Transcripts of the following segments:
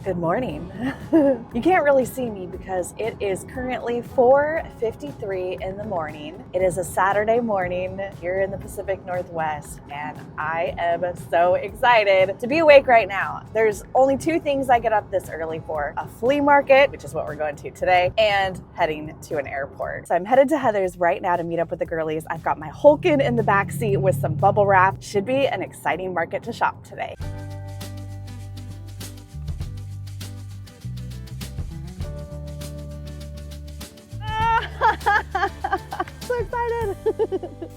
Good morning. You can't really see me because it is currently 4:53 in the morning. It is a Saturday morning here in the Pacific Northwest, and I am so excited to be awake right now. There's only two things I get up this early for: a flea market, which is what we're going to today, and heading to an airport. So I'm headed to Heather's right now to meet up with the girlies. I've got my Hulkin in the back seat with some bubble wrap. Should be an exciting market to shop today. So excited.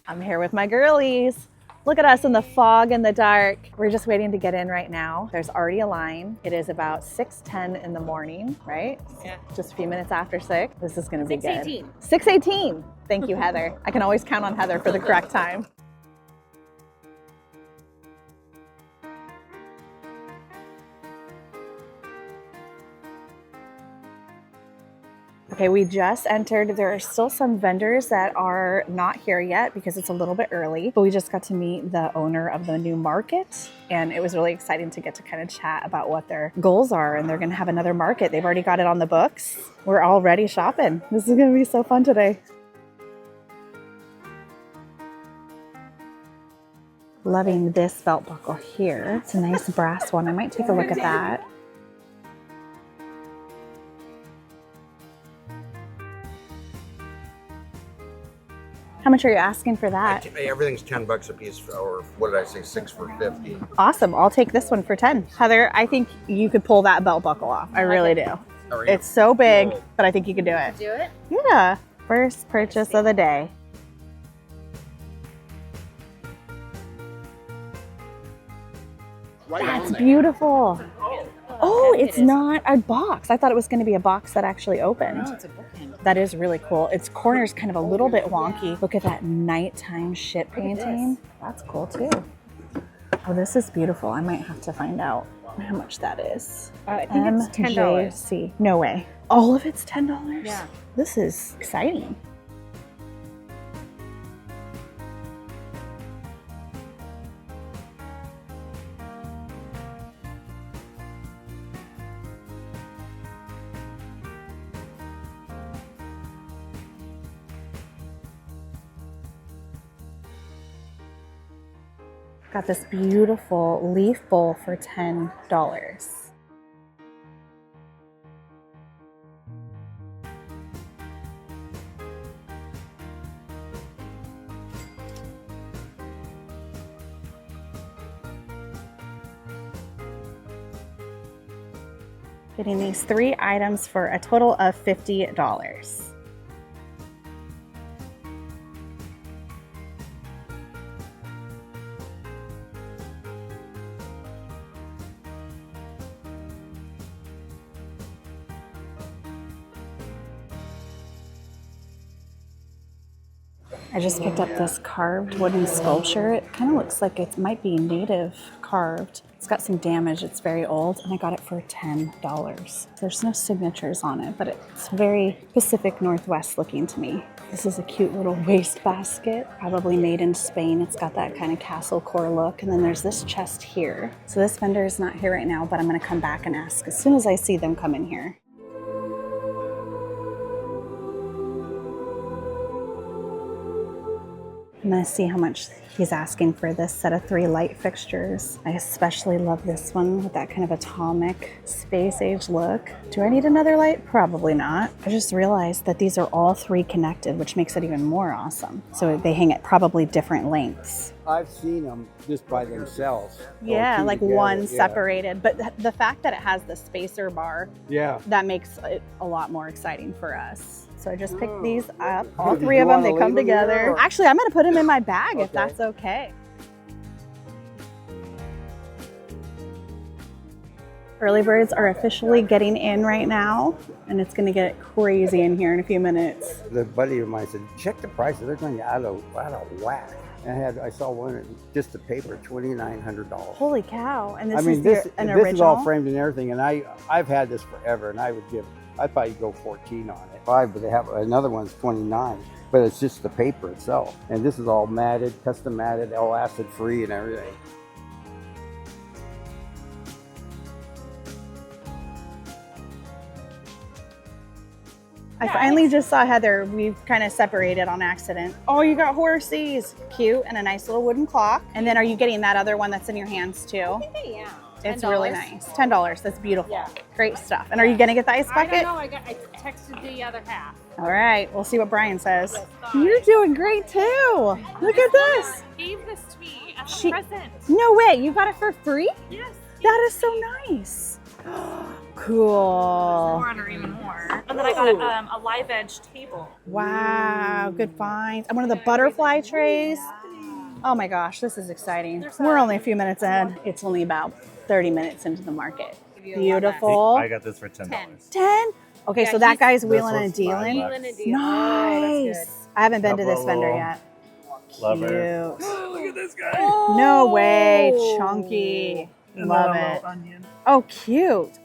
I'm here with my girlies. Look at us in the fog and the dark. We're just waiting to get in right now. There's already a line. It is about 6:10 in the morning, right? Yeah. Just a few minutes after 6. This is gonna be good. 6:18. 6:18. Thank you, Heather. I can always count on Heather for the correct time. Okay, we just entered. There are still some vendors that are not here yet because it's a little bit early, but we just got to meet the owner of the new market, and it was really exciting to get to kind of chat about what their goals are, and they're gonna have another market. They've already got it on the books. We're already shopping. This is gonna be so fun today. Loving this belt buckle here. It's a nice brass one. I might take a look at that. How much are you asking for that? Everything's $10 a piece, or what did I say, 6 for 50. Awesome, I'll take this one for 10. Heather, I think you could pull that belt buckle off. I really do. It's so big, but I think you could do it. Do it? Yeah, first purchase of the day. That's beautiful. Oh, it's not a box. I thought it was going to be a box that actually opened. No, it's a bookend. That is really cool. Its corner's kind of a little bit wonky. Look at that nighttime shit painting. That's cool too. Oh, this is beautiful. I might have to find out how much that is. I think it's $10. MJC. No way. All of it's $10? Yeah. This is exciting. Got this beautiful leaf bowl for $10. Getting these 3 items for a total of $50. I just picked up this carved wooden sculpture. It kind of looks like it might be native carved. It's got some damage. It's very old, and I got it for $10. There's no signatures on it, but it's very Pacific Northwest looking to me. This is a cute little waste basket, probably made in Spain. It's got that kind of castle core look, and then there's this chest here. So this vendor is not here right now, but I'm gonna come back and ask as soon as I see them come in here. I'm gonna see how much he's asking for this set of 3 light fixtures. I especially love this one with that kind of atomic space age look. Do I need another light? Probably not. I just realized that these are all 3 connected, which makes it even more awesome. So they hang at probably different lengths. I've seen them just by themselves. Yeah, like together, one yeah. separated. But the fact that it has the spacer bar, Yeah. that makes it a lot more exciting for us. So I just picked these up. All Did 3 you of them, wanna they come leave 'em here, together. or- Actually, I'm gonna put them in my bag if Okay. that's okay. Early birds are officially getting in right now, and it's gonna get crazy in here in a few minutes. The buddy of mine said, check the prices. They're going out of whack. And I saw one, just the paper, $2,900. Holy cow! And this I mean, is this an is original. all framed and everything, and I've had this forever, and I'd probably go 14 on it. 5, but they have another one's 29. But it's just the paper itself. And this is all matted, custom matted, all acid free and everything. I finally just saw Heather. We've kind of separated on accident. Oh, you got horsies. Cute, and a nice little wooden clock. And then are you getting that other one that's in your hands too? Yeah. It's really nice. $10. That's beautiful. Yeah. Great stuff. And are you going to get the ice I bucket? don't know. I texted the other half. All right. We'll see what Brian says. You're doing great too. Look at this. Gave this to me as a She- present. No way. You got it for free? Yes. That is so nice. Cool. More on her, even more. And then I got a live edge table. Wow. Good finds. And one of the butterfly trays. Oh my gosh, this is exciting. We're only a few minutes in. It's only about 30 minutes into the market. Beautiful. I got this for $10. 10? Okay, Yeah, so that guy's this wheeling and was dealing. $5. Wheeling and dealing. Oh, that's Nice. I haven't been to this Couple vendor little yet. Lover. Cute. Look at this guy. No way. Chunky. Love it. Onion. Oh, cute.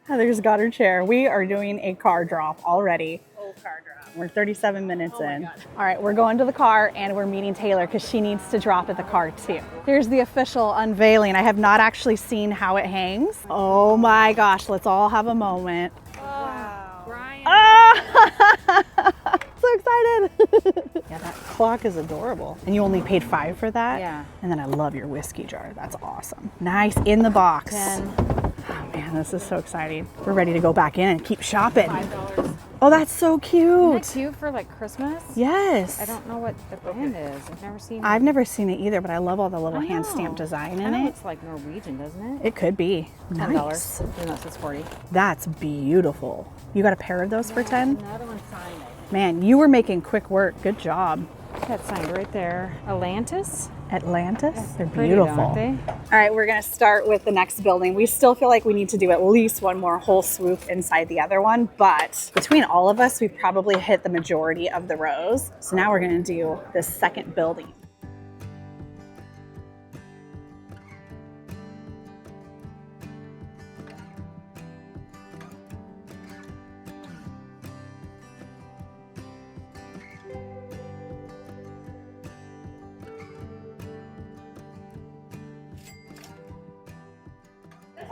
Heather's got her chair. We are doing a car drop already. Old car drop. We're 37 minutes Oh my in. God. All right, we're going to the car and we're meeting Taylor because she needs to drop at the car too. Here's the official unveiling. I have not actually seen how it hangs. Oh my gosh, let's all have a moment. Wow. Brian. Ah! So excited. Yeah, that clock is adorable. And you only paid $5 for that? Yeah. And then I love your whiskey jar. That's awesome. Nice, in the box. 10. Oh man, this is so exciting. We're ready to go back in and keep shopping. $5. Oh, that's so cute. Isn't that cute for like Christmas? Yes. I don't know what the brand is. I've never seen it. I've never seen it either, but I love all the little I hand know. stamp design I in know it. it's like Norwegian, doesn't it? It could be. $10. Nice. Even though it says 40. That's beautiful. You got a pair of those for 10? Another one signed. Man, you were making quick work. Good job. That's signed right there. Atlantis? Atlantis? They're Pretty, beautiful. aren't they? All right, we're gonna start with the next building. We still feel like we need to do at least one more whole swoop inside the other one, but between all of us, we've probably hit the majority of the rows. So now we're gonna do the second building.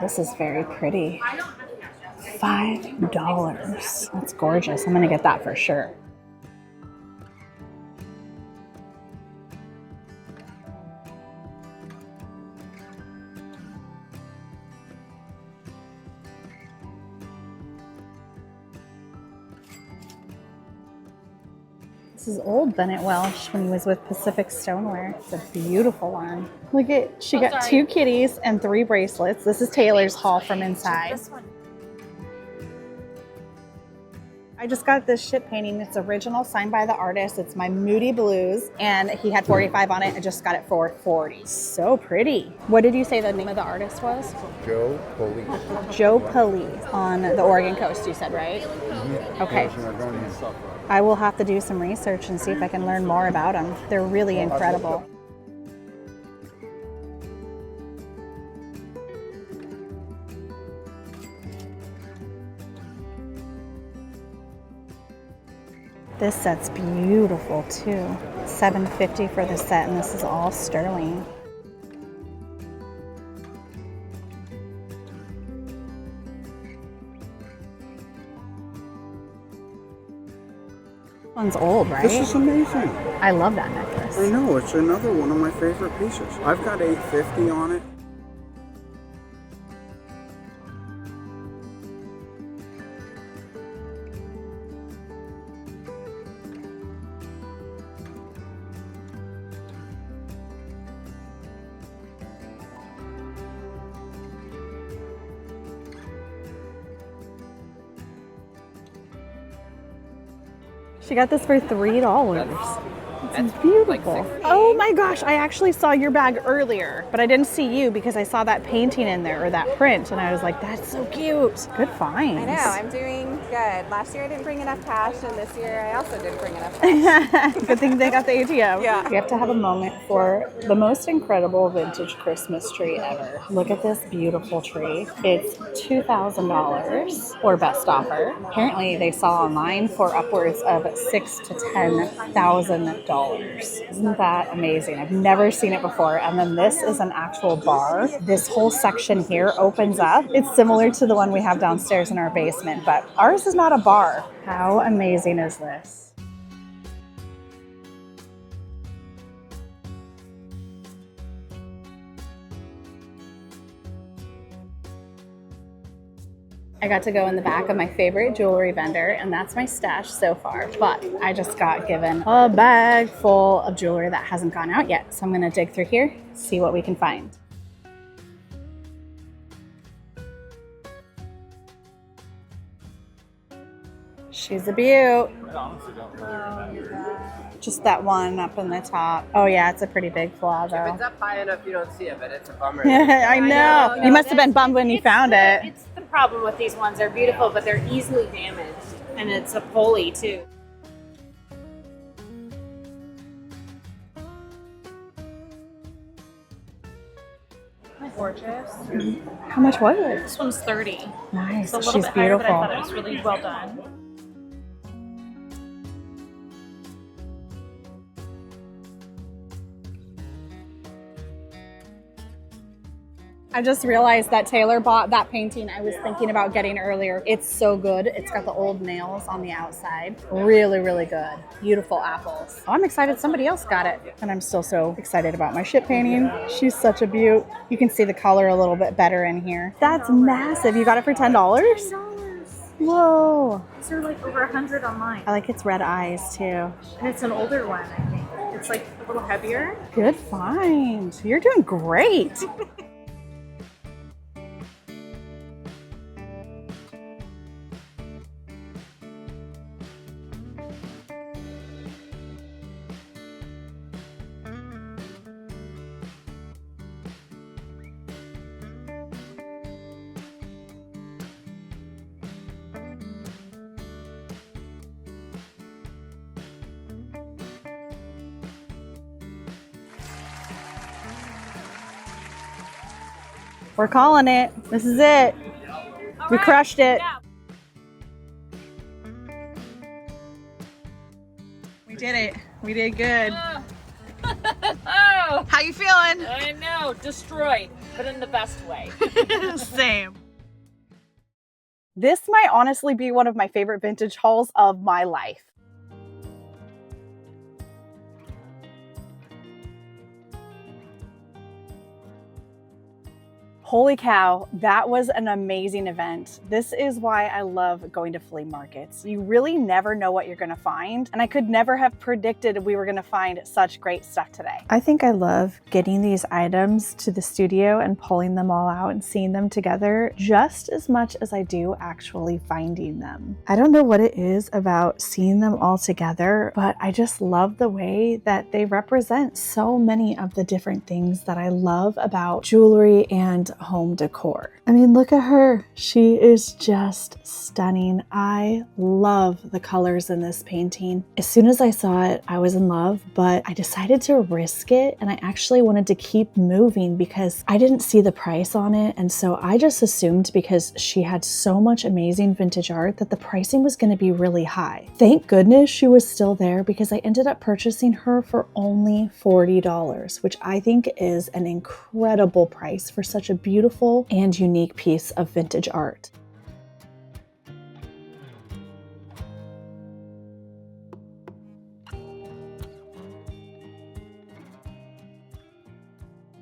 This is very pretty. $5. That's gorgeous. I'm gonna get that for sure. This is old Bennett Welsh when he was with Pacific Stoneware. It's a beautiful one. Look at, she got 2 kitties and 3 bracelets. This is Taylor's haul from inside. This one. I just got this ship painting. It's original, signed by the artist. It's my Moody Blues, and he had 45 on it. I just got it for 40. So pretty. What did you say the name of the artist was? Joe Police. Joe Police on the Oregon coast, you said, right? Okay. I will have to do some research and see if I can learn more about them. They're really incredible. This set's beautiful too. $7.50 for the set, and this is all sterling. One's old, right? This is amazing. I love that necklace. I know, it's another one of my favorite pieces. I've got $8.50 on it. She got this for $3. It's beautiful. Oh my gosh, I actually saw your bag earlier, but I didn't see you because I saw that painting in there or that print, and I was like, that's so cute. Good finds. I know, I'm doing good. Last year I didn't bring enough cash, and this year I also didn't bring enough cash. Good thing they got the ATM. Yeah. We have to have a moment for the most incredible vintage Christmas tree ever. Look at this beautiful tree. It's $2,000 or best offer. Apparently they saw online for upwards of $6,000 to $10,000. $40. Isn't that amazing? I've never seen it before. And then this is an actual bar. This whole section here opens up. It's similar to the one we have downstairs in our basement, but ours is not a bar. How amazing is this? I got to go in the back of my favorite jewelry vendor, and that's my stash so far. But I just got given a bag full of jewelry that hasn't gone out yet. So I'm gonna dig through here, see what we can find. She's a beaut. Just that one up in the top. Oh yeah, it's a pretty big flaw though. If it's up high enough, you don't see it, but it's a bummer. I know. You must have been bummed when you found it. It's the problem with these ones. They're beautiful, but they're easily damaged. And it's a pulley too. Gorgeous. How much was it? This one's 30. Nice. It's a little She's bit higher, beautiful. but I thought it was really well done. I just realized that Taylor bought that painting I was thinking about getting earlier. It's so good. It's got the old nails on the outside. Really, really good. Beautiful apples. Oh, I'm excited somebody else got it. And I'm still so excited about my ship painting. She's such a beaut. You can see the color a little bit better in here. That's massive. You got it for $10? Whoa. These are like over 100 online. I like its red eyes too. And it's an older one, I think. It's like a little heavier. Good find. You're doing great. We're calling it. This is it. We crushed it. Yeah. We did it. We did good. Oh, How you feeling? I know, destroyed, but in the best way. Same. This might honestly be one of my favorite vintage hauls of my life. Holy cow, that was an amazing event. This is why I love going to flea markets. You really never know what you're gonna find, and I could never have predicted we were gonna find such great stuff today. I think I love getting these items to the studio and pulling them all out and seeing them together just as much as I do actually finding them. I don't know what it is about seeing them all together, but I just love the way that they represent so many of the different things that I love about jewelry and home decor. I mean, look at her. She is just stunning. I love the colors in this painting. As soon as I saw it, I was in love, but I decided to risk it, and I actually wanted to keep moving because I didn't see the price on it, and so I just assumed because she had so much amazing vintage art that the pricing was going to be really high. Thank goodness she was still there because I ended up purchasing her for only $40, which I think is an incredible price for such a beautiful and unique piece of vintage art.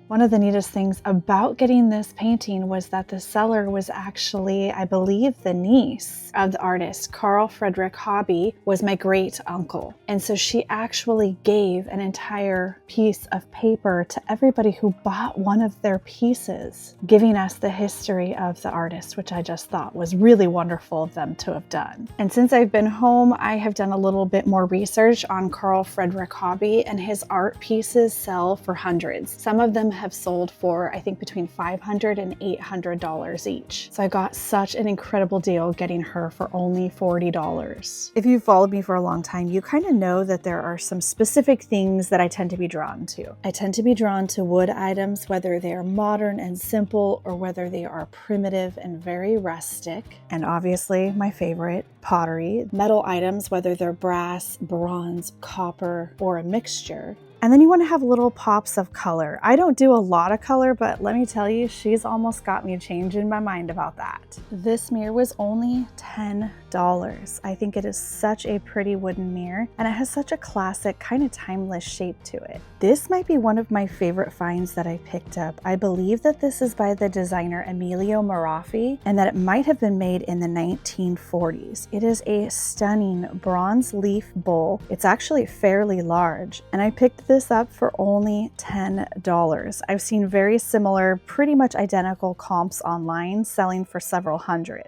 One of the neatest things about getting this painting was that the seller was actually, I believe, the niece of the artist. Carl Friedrich Hobby was my great uncle. And so she actually gave an entire piece of paper to everybody who bought one of their pieces, giving us the history of the artist, which I just thought was really wonderful of them to have done. And since I've been home, I have done a little bit more research on Carl Friedrich Hobby, and his art pieces sell for hundreds. Some of them have sold for, I think, between $500 and $800 each. So I got such an incredible deal getting her for only $40. If you've followed me for a long time, you kind of know that there are some specific things that I tend to be drawn to. I tend to be drawn to wood items, whether they are modern and simple or whether they are primitive and very rustic. And obviously my favorite, pottery. Metal items, whether they're brass, bronze, copper, or a mixture. And then you want to have little pops of color. I don't do a lot of color, but let me tell you, she's almost got me changing my mind about that. This mirror was only $10. I think it is such a pretty wooden mirror, and it has such a classic, kind of timeless shape to it. This might be one of my favorite finds that I picked up. I believe that this is by the designer Emilio Marafi, and that it might have been made in the 1940s. It is a stunning bronze leaf bowl. It's actually fairly large, and I picked this up for only $10. I've seen very similar, pretty much identical comps online selling for several hundred.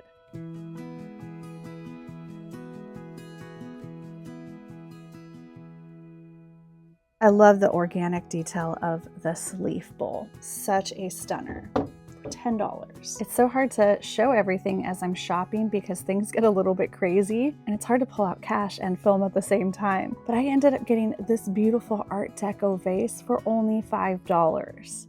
I love the organic detail of this leaf bowl. Such a stunner. $10. It's so hard to show everything as I'm shopping because things get a little bit crazy and it's hard to pull out cash and film at the same time. But I ended up getting this beautiful Art Deco vase for only $5.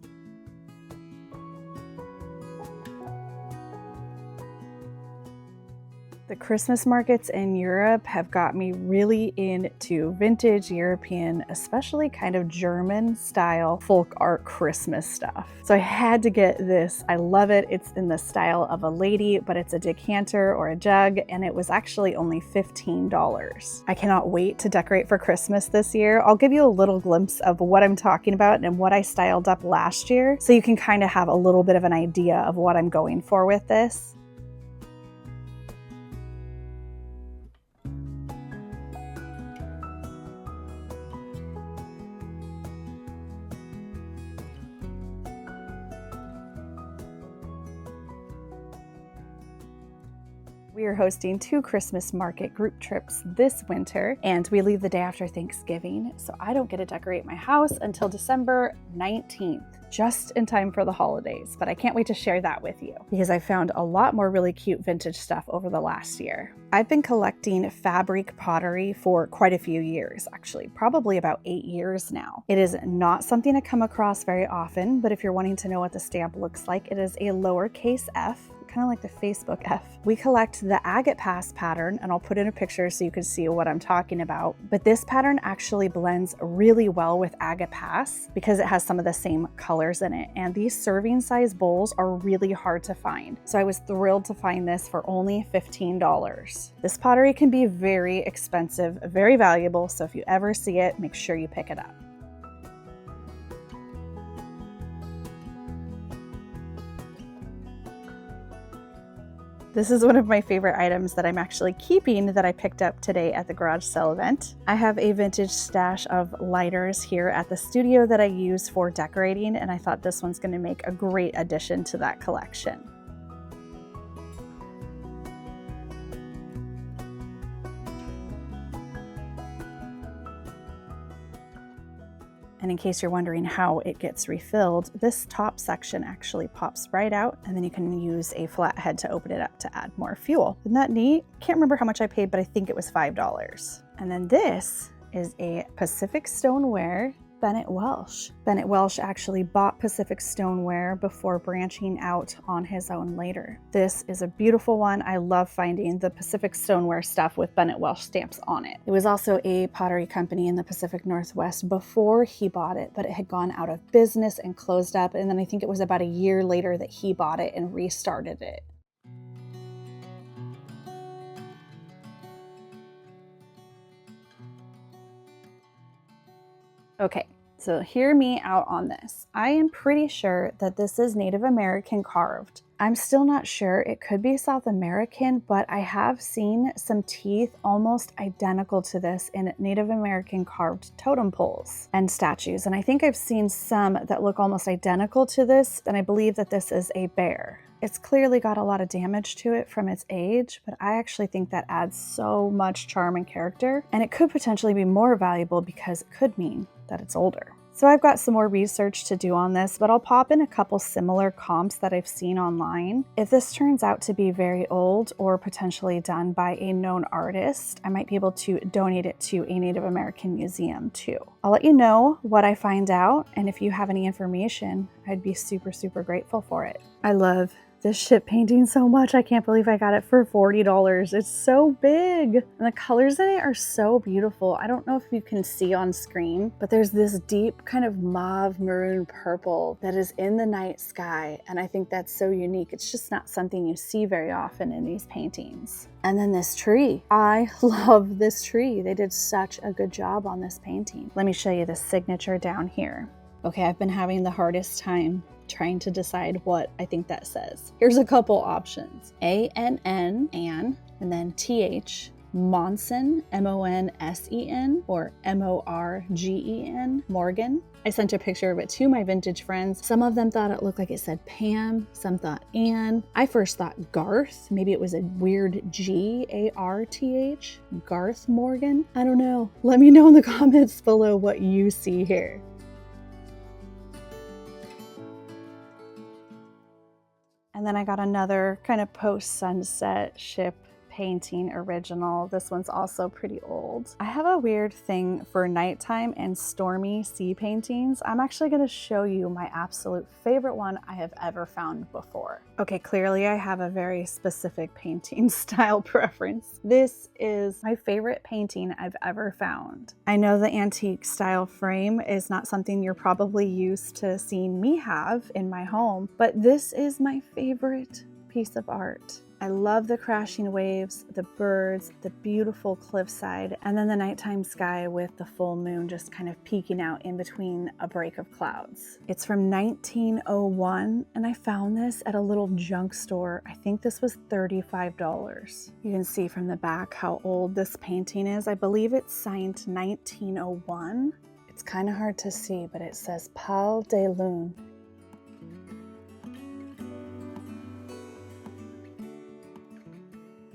The Christmas markets in Europe have got me really into vintage European, especially kind of German style folk art Christmas stuff. So I had to get this. I love it. It's in the style of a lady, but it's a decanter or a jug, and it was actually only $15. I cannot wait to decorate for Christmas this year. I'll give you a little glimpse of what I'm talking about and what I styled up last year, so you can kind of have a little bit of an idea of what I'm going for with this. We are hosting 2 Christmas market group trips this winter, and we leave the day after Thanksgiving, so I don't get to decorate my house until December 19th, just in time for the holidays, but I can't wait to share that with you because I found a lot more really cute vintage stuff over the last year. I've been collecting fabric pottery for quite a few years, actually, probably about 8 years now. It is not something I come across very often, but if you're wanting to know what the stamp looks like, it is a lowercase f, kind of like the Facebook F. We collect the agate pass pattern, and I'll put in a picture so you can see what I'm talking about. But this pattern actually blends really well with agate pass because it has some of the same colors in it. And these serving size bowls are really hard to find. So I was thrilled to find this for only $15. This pottery can be very expensive, very valuable. So if you ever see it, make sure you pick it up. This is one of my favorite items that I'm actually keeping that I picked up today at the garage sale event. I have a vintage stash of lighters here at the studio that I use for decorating, and I thought this one's going to make a great addition to that collection. And in case you're wondering how it gets refilled, this top section actually pops right out, and then you can use a flathead to open it up to add more fuel. Isn't that neat? Can't remember how much I paid, but I think it was $5. And then this is a Pacific Stoneware Bennett Welsh. Bennett Welsh actually bought Pacific Stoneware before branching out on his own later. This is a beautiful one. I love finding the Pacific Stoneware stuff with Bennett Welsh stamps on it. It was also a pottery company in the Pacific Northwest before he bought it, but it had gone out of business and closed up. And then I think it was about a year later that he bought it and restarted it. Okay, so hear me out on this. I am pretty sure that this is Native American carved. I'm still not sure. It could be South American, but I have seen some teeth almost identical to this in Native American carved totem poles and statues. And I think I've seen some that look almost identical to this, and I believe that this is a bear. It's clearly got a lot of damage to it from its age, but I actually think that adds so much charm and character, and it could potentially be more valuable because it could mean that it's older. So I've got some more research to do on this, but I'll pop in a couple similar comps that I've seen online. If this turns out to be very old or potentially done by a known artist, I might be able to donate it to a Native American museum too. I'll let you know what I find out, and if you have any information, I'd be super, super grateful for it. I love this ship painting so much. I can't believe I got it for $40. It's so big. And the colors in it are so beautiful. I don't know if you can see on screen, but there's this deep kind of mauve maroon purple that is in the night sky. And I think that's so unique. It's just not something you see very often in these paintings. And then this tree. I love this tree. They did such a good job on this painting. Let me show you the signature down here. Okay, I've been having the hardest time trying to decide what I think that says. Here's a couple options. A-N-N, Ann, and then T-H, Monsen, M-O-N-S-E-N, or M-O-R-G-E-N, Morgan. I sent a picture of it to my vintage friends. Some of them thought it looked like it said Pam, some thought Ann. I first thought Garth, maybe it was a weird G-A-R-T-H, Garth Morgan. I don't know. Let me know in the comments below what you see here. And then I got another kind of post-sunset ship painting original. This one's also pretty old. I have a weird thing for nighttime and stormy sea paintings. I'm actually going to show you my absolute favorite one I have ever found before. Okay, clearly I have a very specific painting style preference. This is my favorite painting I've ever found. I know the antique style frame is not something you're probably used to seeing me have in my home, but this is my favorite piece of art. I love the crashing waves, the birds, the beautiful cliffside, and then the nighttime sky with the full moon just kind of peeking out in between a break of clouds. It's from 1901, and I found this at a little junk store. I think this was $35. You can see from the back how old this painting is. I believe it's signed 1901. It's kind of hard to see, but it says Pal de Lune.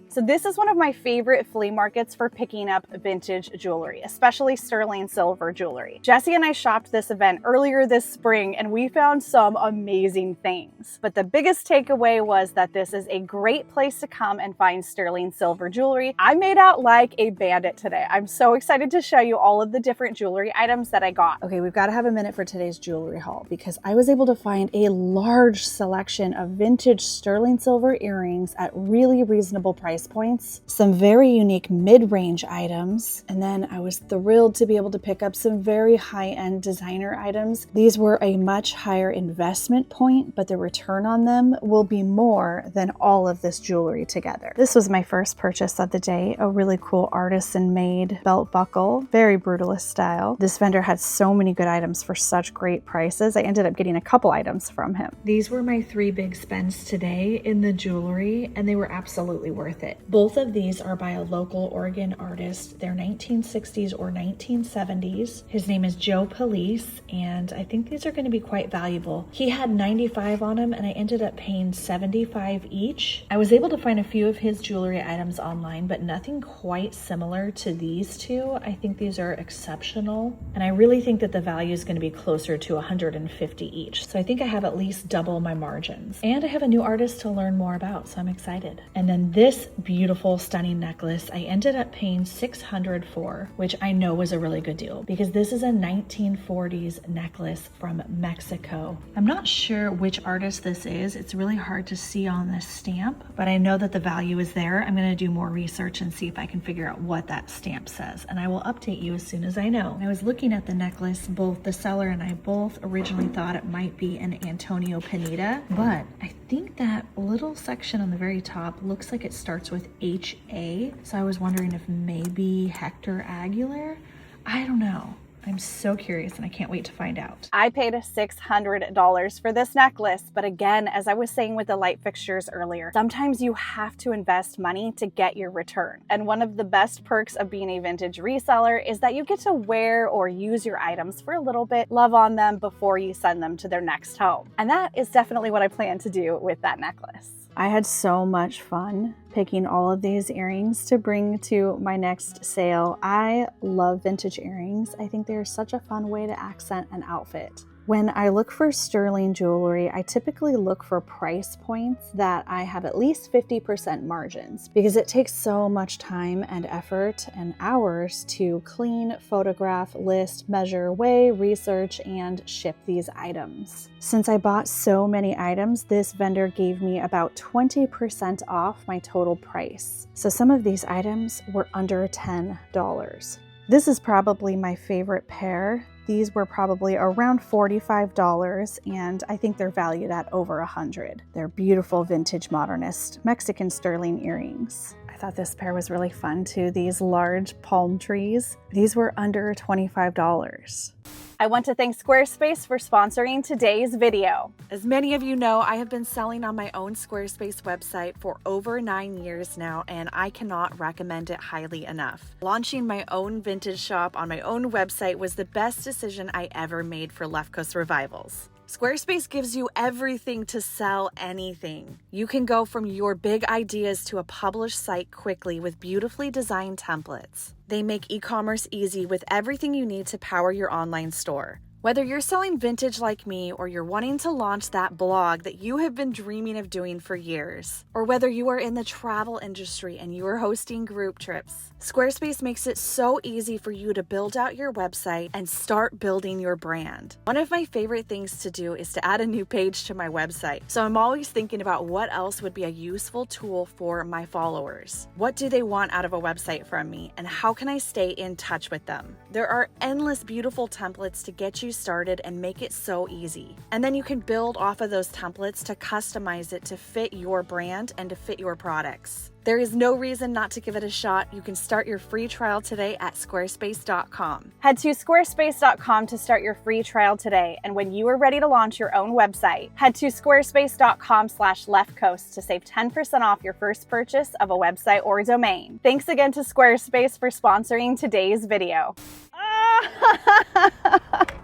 So this is one of my favorite flea markets for picking up vintage jewelry, especially sterling silver jewelry. Jesse and I shopped this event earlier this spring and we found some amazing things. But the biggest takeaway was that this is a great place to come and find sterling silver jewelry. I made out like a bandit today. I'm so excited to show you all of the different jewelry items that I got. Okay, we've got to have a minute for today's jewelry haul because I was able to find a large selection of vintage sterling silver earrings at really reasonable price points, some very unique mid-range items, and then I was thrilled to be able to pick up some very high-end designer items. These were a much higher investment point, but the return on them will be more than all of this jewelry together. This was my first purchase of the day, a really cool artisan-made belt buckle, very brutalist style. This vendor had so many good items for such great prices. I ended up getting a couple items from him. These were my 3 big spends today in the jewelry, and they were absolutely worth it. Both of these are by a local Oregon artist. They're 1960s or 1970s. His name is Joe Police, and I think these are going to be quite valuable. He had 95 on them, and I ended up paying 75 each. I was able to find a few of his jewelry items online, but nothing quite similar to these two. I think these are exceptional, and I really think that the value is going to be closer to 150 each. So I think I have at least double my margins. And I have a new artist to learn more about, so I'm excited. And then this beautiful, stunning necklace I ended up paying $600 for, which I know was a really good deal because this is a 1940s necklace from Mexico. I'm not sure which artist this is. It's really hard to see on this stamp, but I know that the value is there. I'm going to do more research and see if I can figure out what that stamp says, and I will update you as soon as I know. I was looking at the necklace, both the seller and I both originally thought it might be an Antonio Pineda, but I think that little section on the very top looks like it starts with H-A, so I was wondering if maybe Hector Aguilar? I don't know. I'm so curious and I can't wait to find out. I paid $600 for this necklace, but again, as I was saying with the light fixtures earlier, sometimes you have to invest money to get your return. And one of the best perks of being a vintage reseller is that you get to wear or use your items for a little bit, love on them before you send them to their next home. And that is definitely what I plan to do with that necklace. I had so much fun picking all of these earrings to bring to my next sale. I love vintage earrings. I think they're such a fun way to accent an outfit. When I look for sterling jewelry, I typically look for price points that I have at least 50% margins because it takes so much time and effort and hours to clean, photograph, list, measure, weigh, research, and ship these items. Since I bought so many items, this vendor gave me about 20% off my total price. So some of these items were under $10. This is probably my favorite pair. These were probably around $45, and I think they're valued at over $100. They're beautiful vintage modernist Mexican sterling earrings. I thought this pair was really fun too. These large palm trees. These were under $25. I want to thank Squarespace for sponsoring today's video. As many of you know, I have been selling on my own Squarespace website for over 9 years now, and I cannot recommend it highly enough. Launching my own vintage shop on my own website was the best decision I ever made for Left Coast Revivals. Squarespace gives you everything to sell anything. You can go from your big ideas to a published site quickly with beautifully designed templates. They make e-commerce easy with everything you need to power your online store. Whether you're selling vintage like me or you're wanting to launch that blog that you have been dreaming of doing for years, or whether you are in the travel industry and you are hosting group trips, Squarespace makes it so easy for you to build out your website and start building your brand. One of my favorite things to do is to add a new page to my website. So I'm always thinking about what else would be a useful tool for my followers. What do they want out of a website from me, and how can I stay in touch with them? There are endless beautiful templates to get you started and make it so easy. And then you can build off of those templates to customize it to fit your brand and to fit your products. There is no reason not to give it a shot. You can start your free trial today at squarespace.com. Head to squarespace.com to start your free trial today. And when you are ready to launch your own website, head to squarespace.com/leftcoast to save 10% off your first purchase of a website or domain. Thanks again to Squarespace for sponsoring today's video.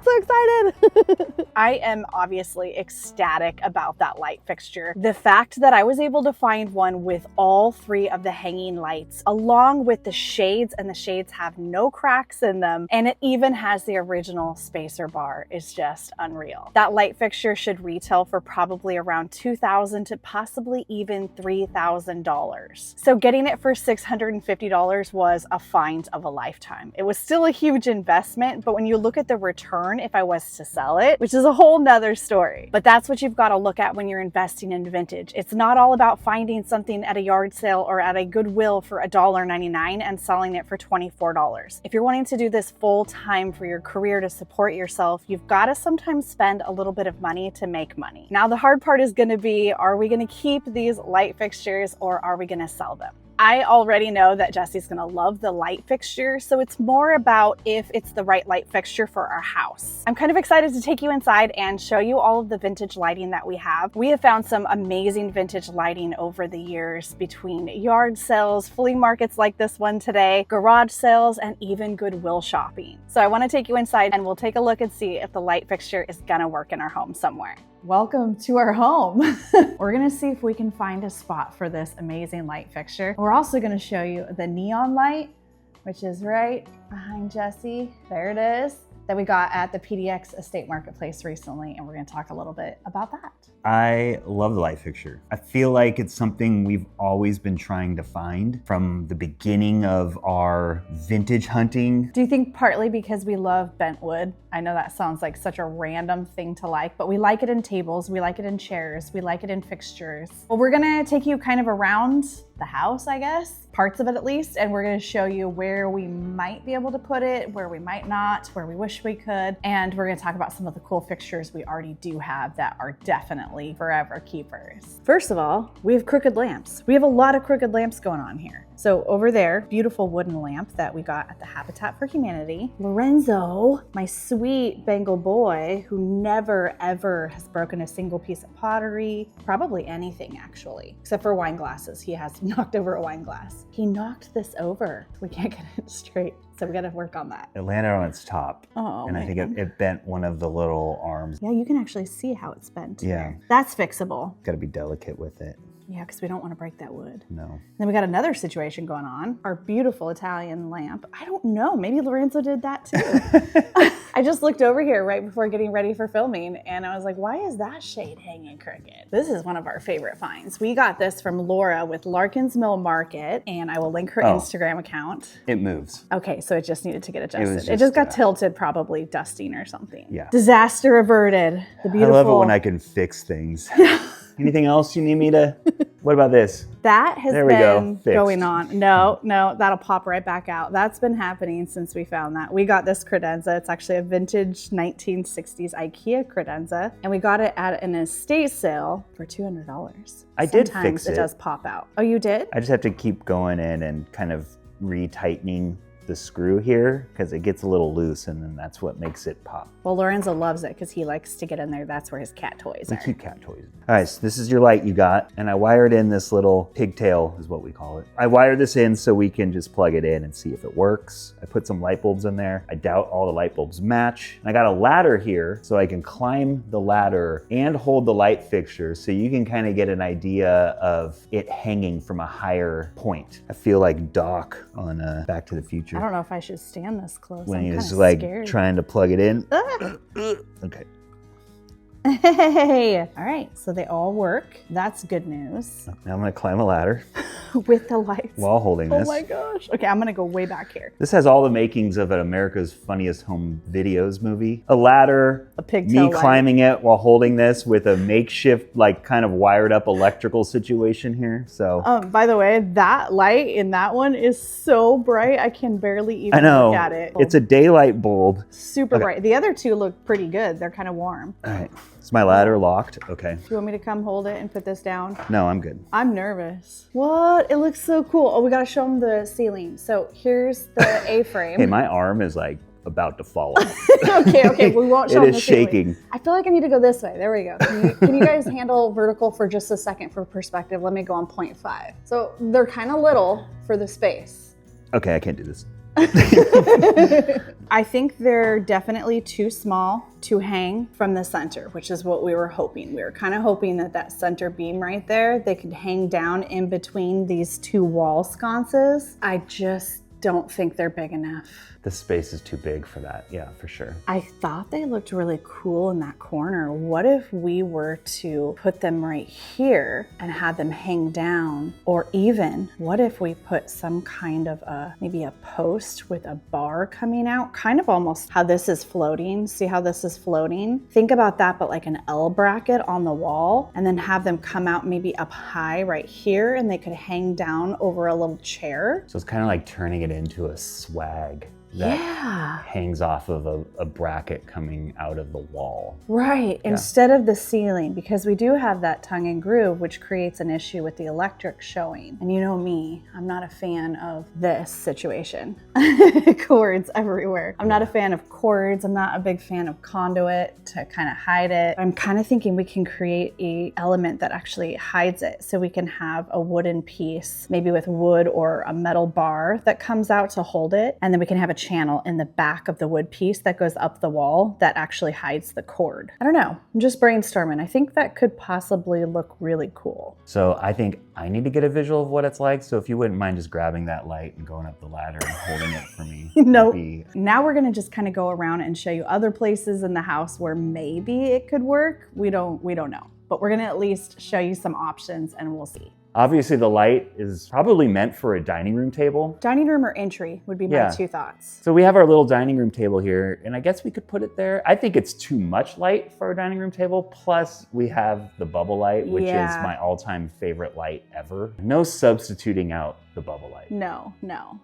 So excited. I am obviously ecstatic about that light fixture. The fact that I was able to find one with all 3 of the hanging lights, along with the shades, and the shades have no cracks in them, and it even has the original spacer bar, is just unreal. That light fixture should retail for probably around $2,000 to possibly even $3,000. So getting it for $650 was a find of a lifetime. It was still a huge investment, but when you look at the return, if I was to sell it, which is a whole nother story, but that's what you've got to look at when you're investing in vintage. It's not all about finding something at a yard sale or at a Goodwill for $1.99 and selling it for $24. If you're wanting to do this full time for your career to support yourself, you've got to sometimes spend a little bit of money to make money. Now, the hard part is going to be, are we going to keep these light fixtures or are we going to sell them? I already know that Jesse's gonna love the light fixture, so it's more about if it's the right light fixture for our house. I'm kind of excited to take you inside and show you all of the vintage lighting that we have. We have found some amazing vintage lighting over the years between yard sales, flea markets like this one today, garage sales, and even Goodwill shopping. So I wanna take you inside and we'll take a look and see if the light fixture is gonna work in our home somewhere. Welcome to our home. We're gonna see if we can find a spot for this amazing light fixture. We're also gonna show you the neon light, which is right behind Jesse. There it is, that we got at the PDX Estate Marketplace recently, and we're gonna talk a little bit about that. I love the light fixture. I feel like it's something we've always been trying to find from the beginning of our vintage hunting. Do you think partly because we love bent wood? I know that sounds like such a random thing to like, but we like it in tables, we like it in chairs, we like it in fixtures. Well, we're gonna take you kind of around the house, I guess, parts of it at least, and we're gonna show you where we might be able to put it, where we might not, where we wish we could, and we're gonna talk about some of the cool fixtures we already do have that are definitely forever keepers. First of all, we have crooked lamps. We have a lot of crooked lamps going on here. So over there, beautiful wooden lamp that we got at the Habitat for Humanity. Lorenzo, my sweet Bengal boy, who never ever has broken a single piece of pottery, probably anything actually, except for wine glasses. He has knocked over a wine glass. He knocked this over. We can't get it straight, so we gotta work on that. It landed on its top, Oh, and I think it bent one of the little arms. Yeah, you can actually see how it's bent. Yeah. That's fixable. Got to be delicate with it. Yeah, because we don't want to break that wood. No. And then we got another situation going on. Our beautiful Italian lamp. I don't know. Maybe Lorenzo did that too. I just looked over here right before getting ready for filming and I was like, why is that shade hanging crooked? This is one of our favorite finds. We got this from Laura with Larkin's Mill Market and I will link her Instagram account. It moves. Okay, so it just needed to get adjusted. It It just got tilted, probably dusting or something. Yeah. Disaster averted. The beautiful. I love it when I can fix things. Anything else you need me to? What about this? That has There we go. been Fixed. going on. No, that'll pop right back out. That's been happening since we found that. We got this credenza. It's actually a vintage 1960s IKEA credenza. And we got it at an estate sale for $200. I did fix Sometimes it. it does pop out. Oh, you did? I just have to keep going in and kind of retightening the screw here because it gets a little loose and then that's what makes it pop. Well, Lorenzo loves it because he likes to get in there. That's where his cat toys We are. keep cat toys. All right, so this is your light you got, and I wired in this little pigtail is what we call it. I wired this in so we can just plug it in and see if it works. I put some light bulbs in there. I doubt all the light bulbs match. And I got a ladder here so I can climb the ladder and hold the light fixture so you can kind of get an idea of it hanging from a higher point. I feel like Doc on Back to the Future. I don't know if I should stand this close. When I'm he was kinda like scared. trying to plug it in. Okay. Hey! All right, so they all work. That's good news. Now I'm gonna climb a ladder With the lights. while holding Oh this. my gosh. Okay, I'm gonna go way back here. This has all the makings of an America's Funniest Home Videos movie. A ladder, A pigtail me light. climbing it while holding this with a makeshift, like kind of wired up electrical situation here. So By the way, that light in that one is so bright, I can barely even I know look at it. it's a daylight bulb. super Okay. bright. The other two look pretty good. They're kind of warm. All right, is my ladder locked? Okay. Do you want me to come hold it and put this down? No, I'm good. I'm nervous. What? It looks so cool. Oh, we gotta show them the ceiling. So here's the A-frame. Hey, my arm is like about to fall off. okay, we won't show It them is the ceiling. shaking. I feel like I need to go this way. There we go. Can you guys handle vertical for just a second for perspective? Let me go on 0.5. So they're kind of little for the space. Okay, I can't do this. I think they're definitely too small to hang from the center, which is what we were hoping. We were kind of hoping that that center beam right there, they could hang down in between these two wall sconces. I just don't think they're big enough. The space is too big for that. Yeah, for sure. I thought they looked really cool in that corner. What if we were to put them right here and have them hang down? Or even, what if we put some kind of maybe a post with a bar coming out? Kind of almost how this is floating. See how this is floating? Think about that, but like an L bracket on the wall, and then have them come out maybe up high right here, and they could hang down over a little chair. So it's kind of like turning it into a swag that Yeah. hangs off of a bracket coming out of the wall. Right, instead of the ceiling, because we do have that tongue and groove, which creates an issue with the electric showing. And you know me, I'm not a fan of this situation. Cords everywhere. I'm not a fan of cords. I'm not a big fan of conduit to kind of hide it. I'm kind of thinking we can create a element that actually hides it. So we can have a wooden piece, maybe with wood or a metal bar that comes out to hold it. And then we can have a channel in the back of the wood piece that goes up the wall that actually hides the cord. I don't know, I'm just brainstorming. I think that could possibly look really cool. So I think I need to get a visual of what it's like. So if you wouldn't mind just grabbing that light and going up the ladder and holding it for me. No. that'd be- Now we're gonna just kind of go around and show you other places in the house where maybe it could work. We don't know, but we're gonna at least show you some options and we'll see. Obviously the light is probably meant for a dining room table. Dining room or entry would be my two thoughts. So we have our little dining room table here, and I guess we could put it there. I think it's too much light for a dining room table. Plus we have the bubble light, which is my all-time favorite light ever. No substituting out the bubble light. No.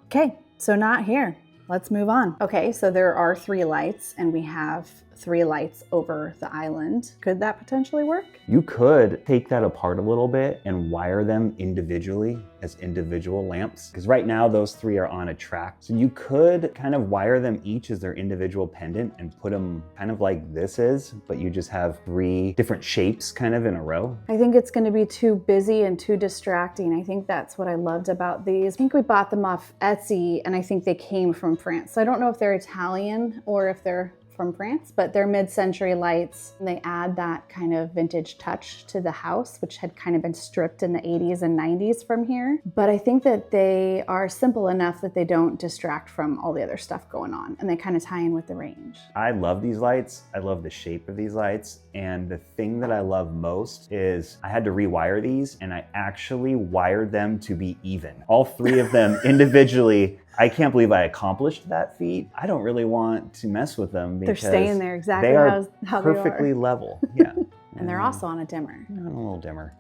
Okay, so not here. Let's move on. Okay, so there are 3 lights and we have 3 lights over the island. Could that potentially work? You could take that apart a little bit and wire them individually as individual lamps. Because right now those 3 are on a track. So you could kind of wire them each as their individual pendant and put them kind of like this is, but you just have 3 different shapes kind of in a row. I think it's gonna be too busy and too distracting. I think that's what I loved about these. I think we bought them off Etsy and I think they came from France. So I don't know if they're Italian or if they're from France, but they're mid-century lights. And they add that kind of vintage touch to the house, which had kind of been stripped in the 80s and 90s from here. But I think that they are simple enough that they don't distract from all the other stuff going on, and they kind of tie in with the range. I love these lights. I love the shape of these lights. And the thing that I love most is I had to rewire these, and I actually wired them to be even. All three of them individually. I can't believe I accomplished that feat. I don't really want to mess with them because they're staying there exactly they are how perfectly they are. level. Yeah. And they're also on a dimmer. A little dimmer.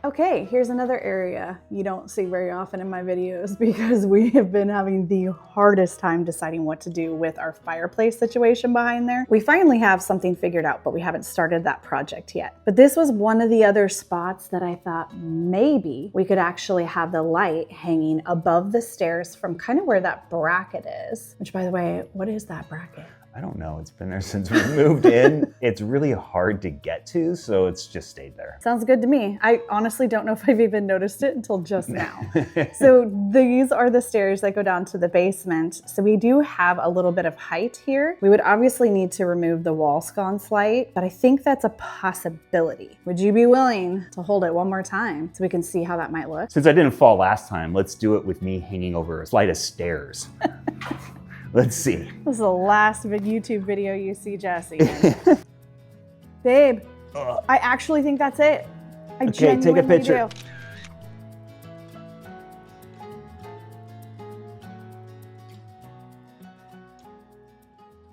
Okay, here's another area you don't see very often in my videos because we have been having the hardest time deciding what to do with our fireplace situation behind there. We finally have something figured out, but we haven't started that project yet. But this was one of the other spots that I thought maybe we could actually have the light hanging above the stairs from kind of where that bracket is. Which, by the way, what is that bracket? I don't know. It's been there since we moved in. It's really hard to get to, so it's just stayed there. Sounds good to me. I honestly don't know if I've even noticed it until just now. So these are the stairs that go down to the basement. So we do have a little bit of height here. We would obviously need to remove the wall sconce light, but I think that's a possibility. Would you be willing to hold it one more time so we can see how that might look? Since I didn't fall last time, let's do it with me hanging over a flight of stairs. Let's see. This is the last YouTube video you see Jesse in. Babe, I actually think that's it. I Okay, take a picture. Do.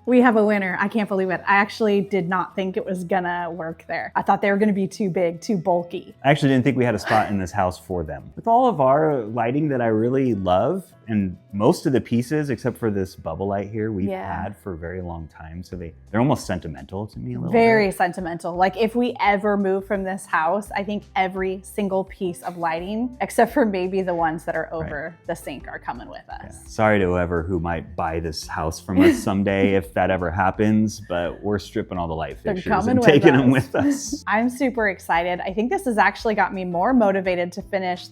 We have a winner. I can't believe it. I actually did not think it was gonna work there. I thought they were gonna be too big, too bulky. I actually didn't think we had a spot in this house for them. With all of our lighting that I really love, and most of the pieces, except for this bubble light here, we've had for a very long time. So they're almost sentimental to me a little bit. Very sentimental. Like if we ever move from this house, I think every single piece of lighting, except for maybe the ones that are over the sink, are coming with us. Yeah. Sorry to whoever who might buy this house from us someday if that ever happens, but we're stripping all the light fixtures and taking them with us. I'm super excited. I think this has actually got me more motivated to finish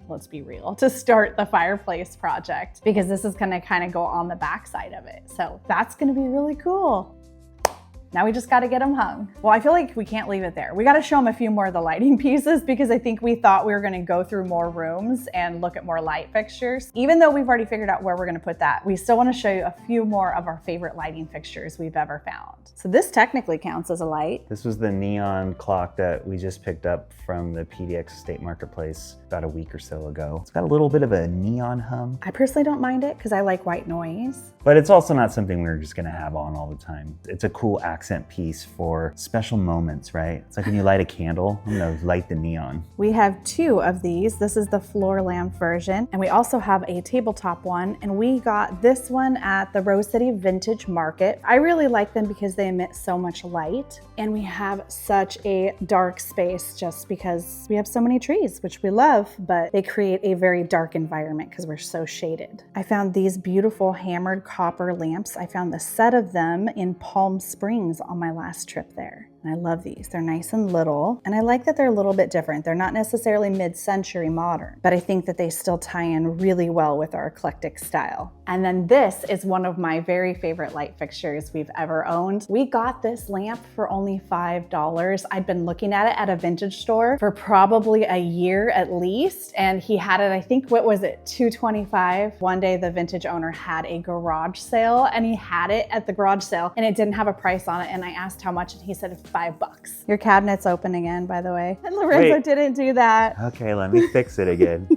let's be real, to start the fireplace project, because this is gonna kind of go on the backside of it. So that's gonna be really cool. Now we just got to get them hung. Well, I feel like we can't leave it there. We got to show them a few more of the lighting pieces because I think we thought we were going to go through more rooms and look at more light fixtures. Even though we've already figured out where we're going to put that, we still want to show you a few more of our favorite lighting fixtures we've ever found. So this technically counts as a light. This was the neon clock that we just picked up from the PDX State Marketplace about a week or so ago. It's got a little bit of a neon hum. I personally don't mind it because I like white noise. But it's also not something we're just gonna have on all the time. It's a cool accent piece for special moments, right? It's like when you light a candle, I'm gonna light the neon. We have two of these. This is the floor lamp version, and we also have a tabletop one, and we got this one at the Rose City Vintage Market. I really like them because they emit so much light, and we have such a dark space just because we have so many trees, which we love, but they create a very dark environment because we're so shaded. I found these beautiful hammered copper lamps. I found the set of them in Palm Springs on my last trip there. And I love these. They're nice and little. And I like that they're a little bit different. They're not necessarily mid-century modern, but I think that they still tie in really well with our eclectic style. And then this is one of my very favorite light fixtures we've ever owned. We got this lamp for only $5. I'd been looking at it at a vintage store for probably a year at least. And he had it, I think, what was it, $225? One day the vintage owner had a garage sale and he had it at the garage sale and it didn't have a price on it. And I asked how much and he said $5. Your cabinet's open again, by the way. And Lorenzo didn't do that. Okay, let me fix it again.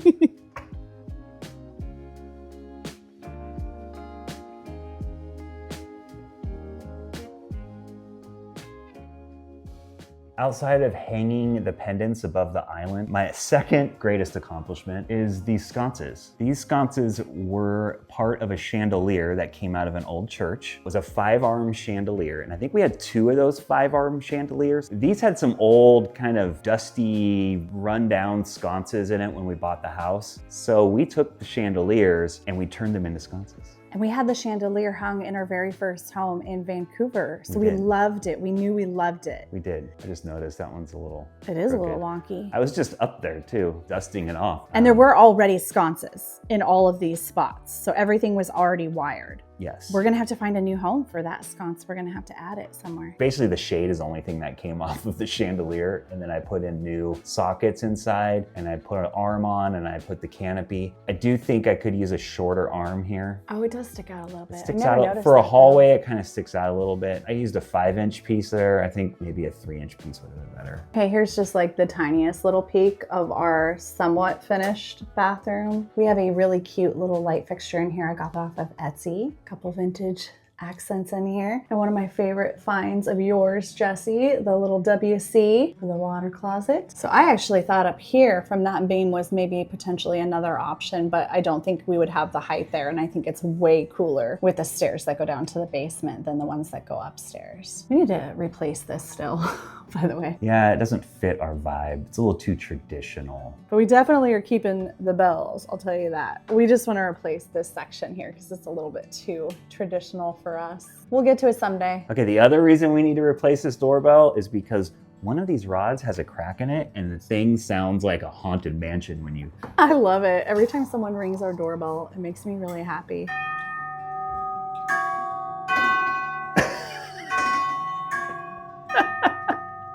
Outside of hanging the pendants above the island, my second greatest accomplishment is these sconces. These sconces were part of a chandelier that came out of an old church. It was a 5-arm chandelier, and I think we had 2 of those 5-arm chandeliers. These had some old kind of dusty, rundown sconces in it when we bought the house. So we took the chandeliers and we turned them into sconces. And we had the chandelier hung in our very first home in Vancouver. So we loved it. We knew we loved it. We did. I just noticed that one's a little It is crooked. a little wonky. I was just up there too, dusting it off. And there were already sconces in all of these spots. So everything was already wired. Yes. We're gonna have to find a new home for that sconce. We're gonna have to add it somewhere. Basically, the shade is the only thing that came off of the chandelier, and then I put in new sockets inside, and I put an arm on, and I put the canopy. I do think I could use a shorter arm here. Oh, it does stick out a little bit. Sticks out for a hallway. It kind of sticks out a little bit. I used a 5-inch piece there. I think maybe a 3-inch piece would have been better. Okay, here's just like the tiniest little peek of our somewhat finished bathroom. We have a really cute little light fixture in here. I got that off of Etsy. A couple vintage accents in here. And one of my favorite finds of yours, Jessie, the little WC for the water closet. So I actually thought up here from that beam was maybe potentially another option, but I don't think we would have the height there. And I think it's way cooler with the stairs that go down to the basement than the ones that go upstairs. We need to replace this still, by the way. Yeah, it doesn't fit our vibe. It's a little too traditional. But we definitely are keeping the bells, I'll tell you that. We just want to replace this section here because it's a little bit too traditional for us. We'll get to it someday. Okay, the other reason we need to replace this doorbell is because one of these rods has a crack in it, and the thing sounds like a haunted mansion when you... I love it. Every time someone rings our doorbell, it makes me really happy.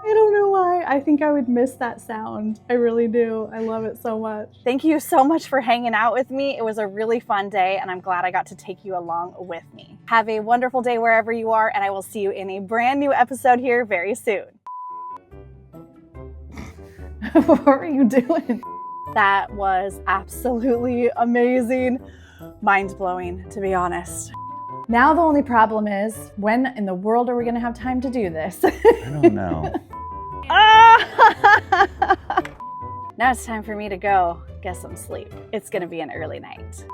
I don't know why. I think I would miss that sound. I really do. I love it so much. Thank you so much for hanging out with me. It was a really fun day, and I'm glad I got to take you along with me. Have a wonderful day wherever you are, and I will see you in a brand new episode here very soon. What were you doing? That was absolutely amazing. Mind-blowing, to be honest. Now the only problem is, when in the world are we gonna have time to do this? I don't know. Now it's time for me to go get some sleep. It's gonna be an early night.